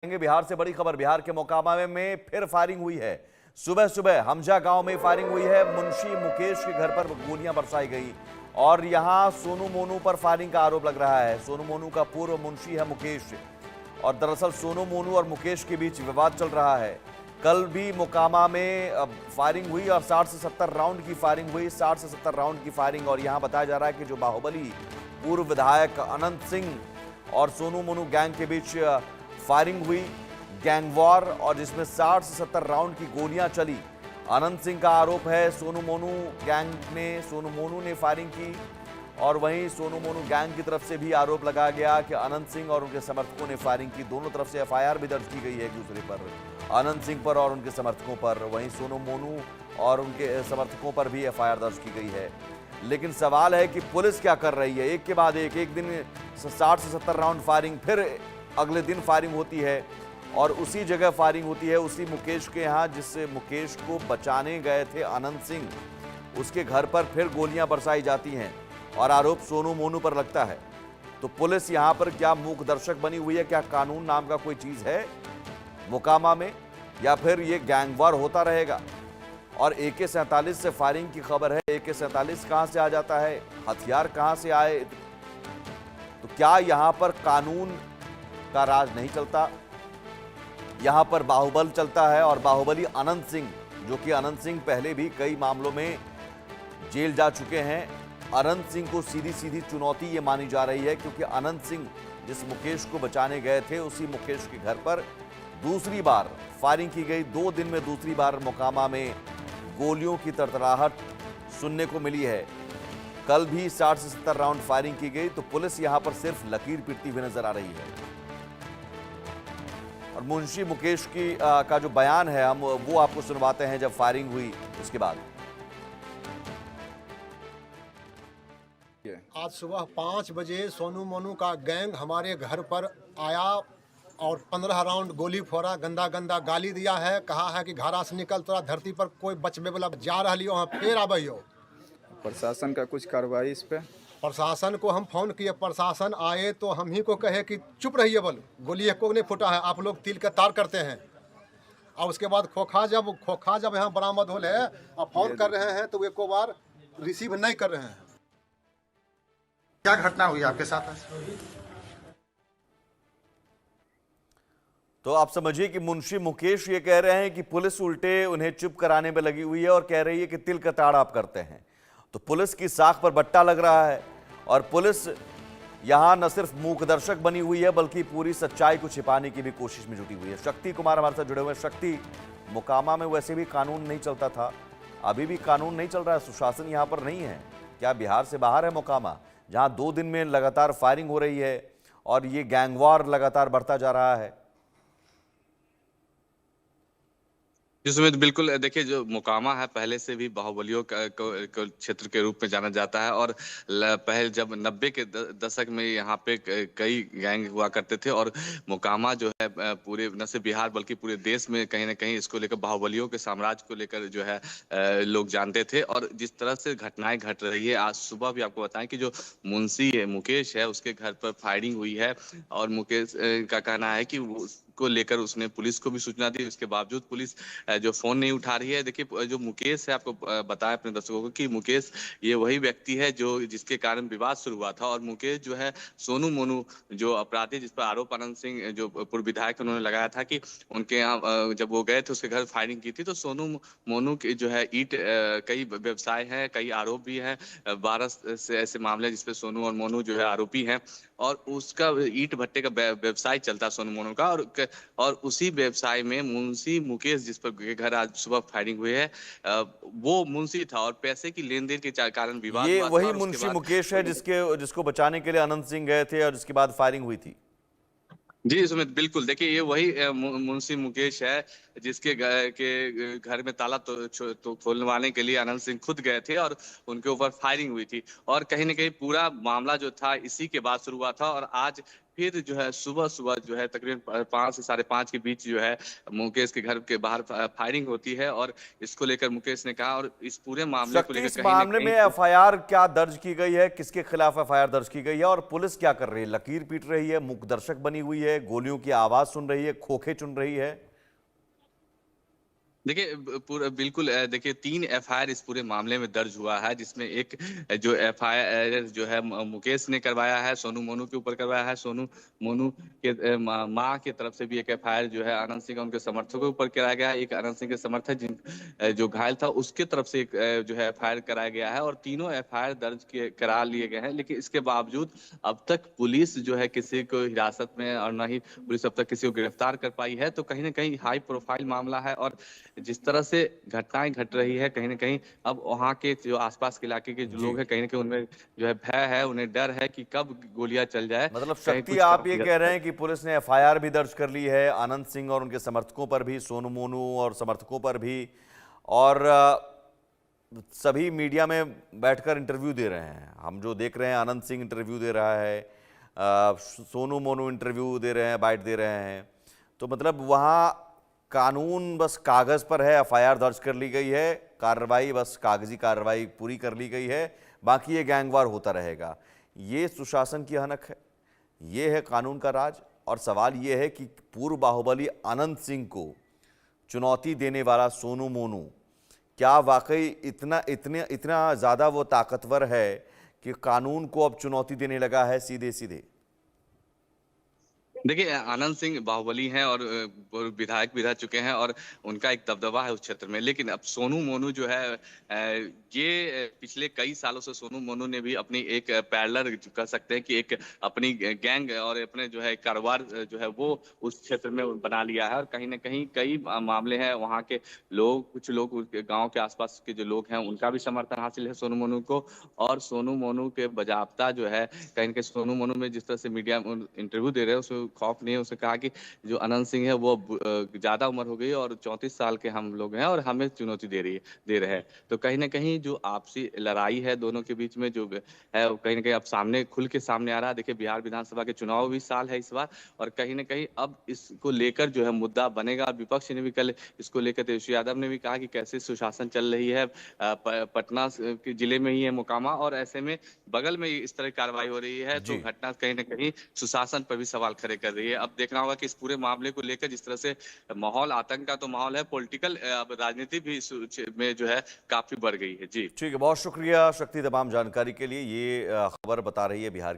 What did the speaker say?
बिहार से बड़ी खबर। बिहार के मोकामा में फिर फायरिंग हुई है। सुबह सुबह हमजा गांव में फायरिंग हुई है। मुंशी मुकेश के घर पर गोलियां बरसाई गई और यहां सोनू मोनू पर फायरिंग का आरोप लग रहा है। सोनू मोनू का पूर्व मुंशी है मुकेश और दरअसल सोनू मोनू और मुकेश के बीच विवाद चल रहा है। कल भी मोकामा में फायरिंग हुई और 60 से 70 राउंड की फायरिंग हुई। 60 से 70 राउंड की फायरिंग और यहां बताया जा रहा है कि जो बाहुबली पूर्व विधायक अनंत सिंह और सोनू मोनू गैंग के बीच फायरिंग हुई, गैंग वॉर, और जिसमें 60 से 70 राउंड की गोलियां चली। अनंत सिंह का आरोप है सोनू मोनू गैंग ने सोनू मोनू ने फायरिंग की और वहीं सोनू मोनू गैंग की तरफ से भी आरोप लगाया गया कि अनंत सिंह और उनके समर्थकों ने फायरिंग की। दोनों तरफ से एफआईआर भी दर्ज की गई है एक दूसरे पर, अनंत सिंह पर और उनके समर्थकों पर। वहीं सोनू मोनू और उनके समर्थकों पर भी एफआईआर दर्ज की गई है। लेकिन सवाल है कि पुलिस क्या कर रही है। एक के बाद एक दिन 60 से 70 राउंड फायरिंग, फिर अगले दिन फायरिंग होती है और उसी जगह फायरिंग होती है, उसी मुकेश के यहाँ, जिससे मुकेश को बचाने गए थे अनंत सिंह, उसके घर पर फिर गोलियां बरसाई जाती हैं और आरोप सोनू मोनू पर लगता है। तो पुलिस यहाँ पर क्या मूक दर्शक बनी हुई है? क्या कानून नाम का कोई चीज है मोकामा में, या फिर ये गैंगवार होता रहेगा? और AK-47 से फायरिंग की खबर है। AK-47 कहां से आ जाता है, हथियार कहां से आए? तो क्या यहां पर कानून का राज नहीं चलता? यहां पर बाहुबल चलता है और बाहुबली अनंत सिंह, जो कि अनंत सिंह पहले भी कई मामलों में जेल जा चुके हैं। अनंत सिंह को सीधी सीधी चुनौती ये मानी जा रही है क्योंकि अनंत सिंह जिस मुकेश को बचाने गए थे, उसी मुकेश के घर पर दूसरी बार फायरिंग की गई। 2 दिन में दूसरी बार मोकामा में गोलियों की तड़तड़ाहट सुनने को मिली है। कल भी 60 से 70 राउंड फायरिंग की गई। तो पुलिस यहां पर सिर्फ लकीर पीटती हुई नजर आ रही है। और मुंशी मुकेश का जो बयान है, हम वो आपको सुनवाते हैं जब फायरिंग हुई उसके बाद। आज सुबह 5 बजे सोनू मोनू का गैंग हमारे घर पर आया और 15 राउंड गोली फोड़ा, गंदा गंदा गाली दिया है, कहा है कि घरा से निकल, तोरा धरती पर कोई बचबे वाला जा रही हो, फिर आबो। प्रशासन का कुछ कार्रवाई इस पे? प्रशासन को हम फोन किए, प्रशासन आए तो हम ही को कहे कि चुप रहिए, बोल गोली को नहीं फूटा है, आप लोग तिल के तार करते हैं। और उसके बाद खोखा जब यहाँ बरामद होले और फोन कर रहे हैं तो एको बार रिसीव नहीं कर रहे हैं। क्या घटना हुई आपके साथ? तो आप समझिए कि मुंशी मुकेश ये कह रहे हैं कि पुलिस उल्टे उन्हें चुप कराने में लगी हुई है और कह रही है कि तिल का ताड़ आप करते हैं। तो पुलिस की साख पर बट्टा लग रहा है और पुलिस यहां न सिर्फ मूकदर्शक बनी हुई है बल्कि पूरी सच्चाई को छिपाने की भी कोशिश में जुटी हुई है। शक्ति कुमार हमारे साथ जुड़े हुए हैं। शक्ति, मोकामा में वैसे भी कानून नहीं चलता था, अभी भी कानून नहीं चल रहा है, सुशासन यहां पर नहीं है। क्या बिहार से बाहर है मोकामा, जहां 2 दिन में लगातार फायरिंग हो रही है और ये गैंगवार लगातार बढ़ता जा रहा है? जिसमें बिल्कुल देखिए, जो मोकामा है पहले से भी बाहुबलियों का क्षेत्र के रूप में जाना जाता है और पहले जब 90 के दशक में यहाँ पे कई गैंग हुआ करते थे और मोकामा जो है पूरे न सिर्फ बिहार बल्कि पूरे देश में कहीं ना कहीं इसको लेकर बाहुबलियों के साम्राज्य को लेकर जो है लोग जानते थे। और जिस तरह से घटनाएं घट रही है, आज सुबह भी आपको बताएं कि जो मुंशी है मुकेश है, उसके घर पर फायरिंग हुई है और मुकेश का कहना है कि को लेकर उसने पुलिस को भी सूचना दी, उसके बावजूद पुलिस जो फोन नहीं उठा रही है। देखिए, जो मुकेश है, आपको बताया अपने दर्शकों को कि मुकेश ये वही व्यक्ति है जो जिसके कारण विवाद शुरू हुआ था। और मुकेश जो है सोनू मोनू जो अपराधी जिस पर आरोप अनंत सिंह जो पूर्व विधायक उन्होंने लगाया था कि उनके यहाँ जब वो गए थे उसके घर फायरिंग की थी, तो सोनू मोनू के जो है कई व्यवसाय हैं, कई आरोप भी हैं, 12 से ऐसे मामले जिसपे सोनू और मोनू जो है आरोपी हैं और उसका ईंट भट्टे का व्यवसाय चलता है सोनू मोनू का। और उसी व्यवसाय में मुंशी मुकेश जिस पर घर आज सुबह फायरिंग हुई है, वो मुंशी था और पैसे की लेन देन के कारण विवाद ये हुआ था। वही मुंशी मुकेश है जिसको बचाने के लिए अनंत सिंह गए थे और जिसके बाद फायरिंग हुई थी? जी सुमित, बिल्कुल। देखिए, ये वही मुंशी मुकेश है जिसके घर में ताला तो खोलवाने के लिए अनंत सिंह खुद गए थे और उनके ऊपर फायरिंग हुई थी। और कहीं ना कहीं पूरा मामला जो था इसी के बाद शुरू हुआ था और आज फिर जो है सुबह सुबह जो है तकरीबन 5 से 5:30 के बीच जो है मुकेश के घर के बाहर फायरिंग होती है और इसको लेकर मुकेश ने कहा और इस पूरे मामले को शक्ति, लेकर इस कहीं ना मामले में कहीं एफआईआर क्या दर्ज की गई है, किसके खिलाफ एफआईआर दर्ज की गई है और पुलिस क्या कर रही है? लकीर पीट रही है, मूक दर्शक बनी हुई है, गोलियों की आवाज सुन रही है, खोखे चुन रही है? देखिए पूरा बिल्कुल देखिए 3 एफआईआर इस पूरे मामले में दर्ज हुआ है जिसमें एक जो एफआईआर जो है मुकेश ने करवाया है, सोनू मोनू के ऊपर करवाया है। सोनू मोनू के माँ की तरफ से भी एक एफआईआर जो है आनंद सिंह और उनके समर्थकों के ऊपर कराया गया है। एक आनंद सिंह के समर्थक जो घायल था उसके तरफ से एक जो है एफआईआर कराया गया है और तीनों एफआईआर दर्ज करा लिए गए हैं। लेकिन इसके बावजूद अब तक पुलिस जो है किसी को हिरासत में और न ही पुलिस अब तक किसी को गिरफ्तार कर पाई है। तो कहीं ना कहीं हाई प्रोफाइल मामला है और जिस तरह से घटनाएं घट रही है कहीं ना कहीं अब वहाँ के जो आसपास के इलाके के जो जी। लोग हैं कहीं ना कहीं उनमें जो है भय है, उन्हें डर है कि कब गोलियां चल जाए, मतलब कहीं शक्ति, कुछ आप काम ये किया कह रहे जाए। हैं कि पुलिस ने एफआईआर भी दर्ज कर ली है आनंद सिंह और उनके समर्थकों पर भी, सोनू मोनू और समर्थकों पर भी, और सभी मीडिया में बैठकर इंटरव्यू दे रहे हैं। हम जो देख रहे हैं, आनंद सिंह इंटरव्यू दे रहा है, सोनू मोनू इंटरव्यू दे रहे हैं, बाइट दे रहे हैं। तो मतलब वहाँ कानून बस कागज पर है, एफआईआर दर्ज कर ली गई है, कार्रवाई बस कागजी कार्रवाई पूरी कर ली गई है, बाकी ये गैंगवार होता रहेगा। ये सुशासन की हनक है, ये है कानून का राज। और सवाल ये है कि पूर्व बाहुबली आनंद सिंह को चुनौती देने वाला सोनू मोनू क्या वाकई इतना ज़्यादा वो ताकतवर है कि कानून को अब चुनौती देने लगा है सीधे सीधे? देखिए आनंद सिंह बाहुबली हैं और वो विधायक भी रह चुके हैं और उनका एक दबदबा है उस क्षेत्र में। लेकिन अब सोनू मोनू जो है ये पिछले कई सालों से सोनू मोनू ने भी अपनी एक पैरेलल कह सकते हैं कि एक अपनी गैंग और अपने जो है कारोबार जो है वो उस क्षेत्र में बना लिया है और कहीं ना कहीं कई मामले हैं वहाँ के लोग, कुछ लोग गांव के आसपास के जो लोग हैं उनका भी समर्थन हासिल है सोनू मोनू को। और सोनू मोनू के बजाबता जो है कहीं ना कहीं सोनू मोनू में जिस तरह से मीडिया इंटरव्यू दे रहे हैं उसमें खौफ नहीं है। उसने कहा कि जो अनंत सिंह है वो ज्यादा उम्र हो गई और 34 साल के हम लोग हैं और हमें चुनौती दे रहे हैं। तो कहीं ना कहीं जो आपसी लड़ाई है दोनों के बीच में जो है वो कहीं ना कहीं अब सामने खुल के सामने आ रहा है। देखिए बिहार विधानसभा के चुनाव भी साल है इस बार और कहीं ना कहीं अब इसको लेकर जो है मुद्दा बनेगा। विपक्ष ने भी कल इसको लेकर तेजस्वी यादव ने भी कहा कि कैसे सुशासन चल रही है, पटना के जिले में ही है मोकामा और ऐसे में बगल में इस तरह की कार्रवाई हो रही है तो जी। घटना कहीं ना कहीं सुशासन पर भी सवाल खड़े कर रही है। अब देखना होगा कि इस पूरे मामले को लेकर जिस तरह से माहौल, आतंक का तो माहौल है, पॉलिटिकल अब राजनीति भी में जो है काफी बढ़ गई है। जी ठीक है, बहुत शुक्रिया शक्ति, तमाम जानकारी के लिए। ये खबर बता रही है बिहार